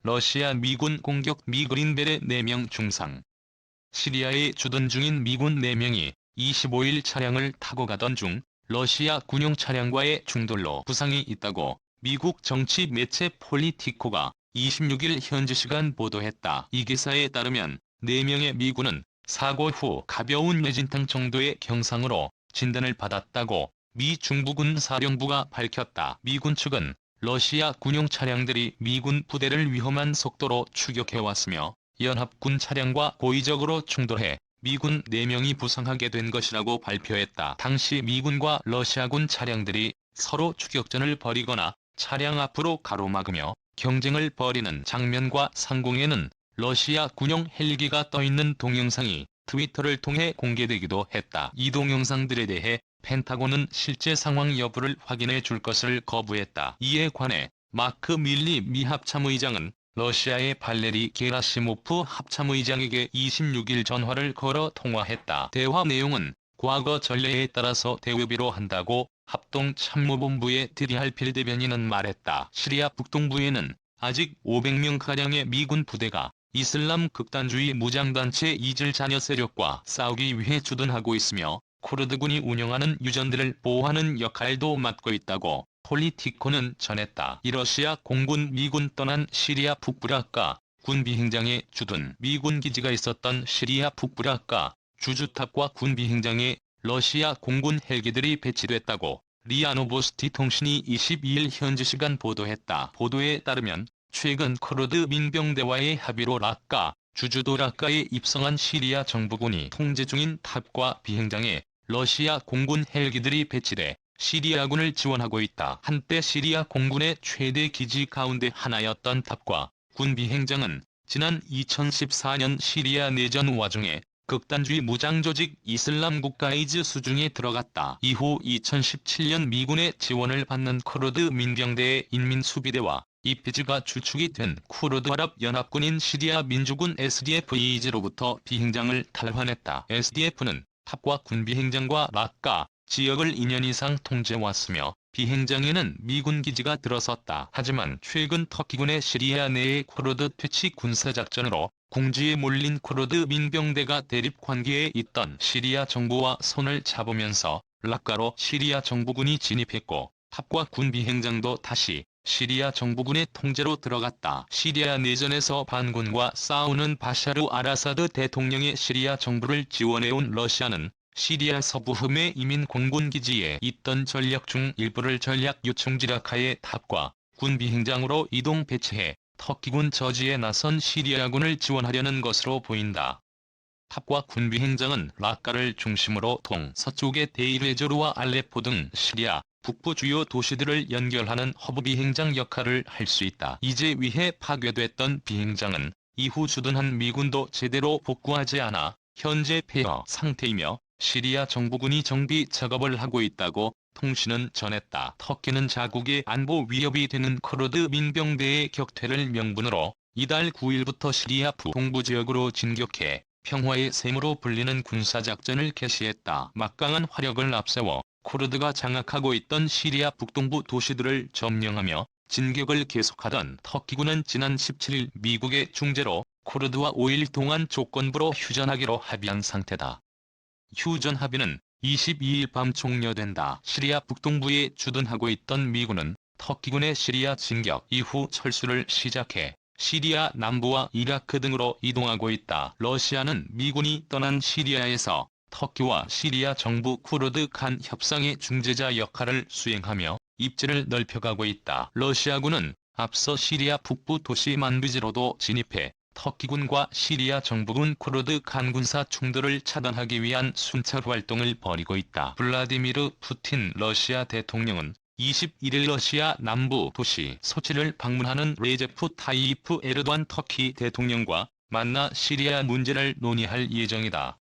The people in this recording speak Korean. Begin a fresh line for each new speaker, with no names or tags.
러시아 미군 공격 미 그린벨의 4명 중상. 시리아에 주둔 중인 미군 4명이 25일 차량을 타고 가던 중 러시아 군용 차량과의 충돌로 부상이 있다고 미국 정치 매체 폴리티코가 26일 현지 시간 보도했다. 이 기사에 따르면 4명의 미군은 사고 후 가벼운 뇌진탕 정도의 경상으로 진단을 받았다고 미 중부군 사령부가 밝혔다. 미군 측은 러시아 군용 차량들이 미군 부대를 위험한 속도로 추격해왔으며 연합군 차량과 고의적으로 충돌해 미군 4명이 부상하게 된 것이라고 발표했다. 당시 미군과 러시아군 차량들이 서로 추격전을 벌이거나 차량 앞으로 가로막으며 경쟁을 벌이는 장면과 상공에는 러시아 군용 헬기가 떠있는 동영상이 트위터를 통해 공개되기도 했다. 이 동영상들에 대해 펜타곤은 실제 상황 여부를 확인해 줄 것을 거부했다. 이에 관해 마크 밀리 미 합참의장은 러시아의 발레리 게라시모프 합참의장에게 26일 전화를 걸어 통화했다. 대화 내용은 과거 전례에 따라서 대외비로 한다고 합동참모본부의 드리할필 대변인은 말했다. 시리아 북동부에는 아직 500명가량의 미군 부대가 이슬람 극단주의 무장단체 이즐 잔여 세력과 싸우기 위해 주둔하고 있으며 쿠르드군이 운영하는 유전들을 보호하는 역할도 맡고 있다고 폴리티코는 전했다. 이 러시아 공군 미군 떠난 시리아 북부라카 군 비행장에 주둔 미군 기지가 있었던 시리아 북부라카 주주탑과 군 비행장에 러시아 공군 헬기들이 배치됐다고 리아 노보스티 통신이 22일 현지 시간 보도했다. 보도에 따르면 최근 쿠르드 민병대와의 합의로 라카, 주주도 라카에 입성한 시리아 정부군이 통제 중인 탑과 비행장에 러시아 공군 헬기들이 배치돼 시리아군을 지원하고 있다. 한때 시리아 공군의 최대 기지 가운데 하나였던 탑과 군 비행장은 지난 2014년 시리아 내전 와중에 극단주의 무장조직 이슬람 국가이즈 수중에 들어갔다. 이후 2017년 미군의 지원을 받는 쿠르드 민병대의 인민수비대와 이피지가 주축이 된 쿠르드 아랍 연합군인 시리아 민주군 SDF-EI즈로부터 비행장을 탈환했다. SDF는 탑과 군 비행장과 라카 지역을 2년 이상 통제해왔으며 비행장에는 미군 기지가 들어섰다. 하지만 최근 터키군의 시리아 내의 쿠르드 퇴치 군사작전으로 궁지에 몰린 쿠르드 민병대가 대립 관계에 있던 시리아 정부와 손을 잡으면서 라카로 시리아 정부군이 진입했고 탑과 군 비행장도 다시 시리아 정부군의 통제로 들어갔다. 시리아 내전에서 반군과 싸우는 바샤르 알아사드 대통령의 시리아 정부를 지원해온 러시아는 시리아 서부 흠의 이민 공군 기지에 있던 전력 중 일부를 전략 요충지 라카의 탑과 군 비행장으로 이동 배치해 터키군 저지에 나선 시리아군을 지원하려는 것으로 보인다. 탑과 군 비행장은 라카를 중심으로 동서쪽의 데이르에조르와 알레포 등 시리아 북부 주요 도시들을 연결하는 허브 비행장 역할을 할 수 있다. 이제 위해 파괴됐던 비행장은 이후 주둔한 미군도 제대로 복구하지 않아 현재 폐허 상태이며 시리아 정부군이 정비 작업을 하고 있다고 통신은 전했다. 터키는 자국의 안보 위협이 되는 쿠르드 민병대의 격퇴를 명분으로 이달 9일부터 시리아 북동부 지역으로 진격해 평화의 셈으로 불리는 군사작전을 개시했다. 막강한 화력을 앞세워 쿠르드가 장악하고 있던 시리아 북동부 도시들을 점령하며 진격을 계속하던 터키군은 지난 17일 미국의 중재로 쿠르드와 5일 동안 조건부로 휴전하기로 합의한 상태다. 휴전 합의는 22일 밤 종료된다. 시리아 북동부에 주둔하고 있던 미군은 터키군의 시리아 진격 이후 철수를 시작해 시리아 남부와 이라크 등으로 이동하고 있다. 러시아는 미군이 떠난 시리아에서 터키와 시리아 정부 쿠르드 간 협상의 중재자 역할을 수행하며 입지를 넓혀가고 있다. 러시아군은 앞서 시리아 북부 도시 만비지로도 진입해 터키군과 시리아 정부군 쿠르드 간 군사 충돌을 차단하기 위한 순찰 활동을 벌이고 있다. 블라디미르 푸틴 러시아 대통령은 21일 러시아 남부 도시 소치를 방문하는 레제프 타이이프 에르도안 터키 대통령과 만나 시리아 문제를 논의할 예정이다.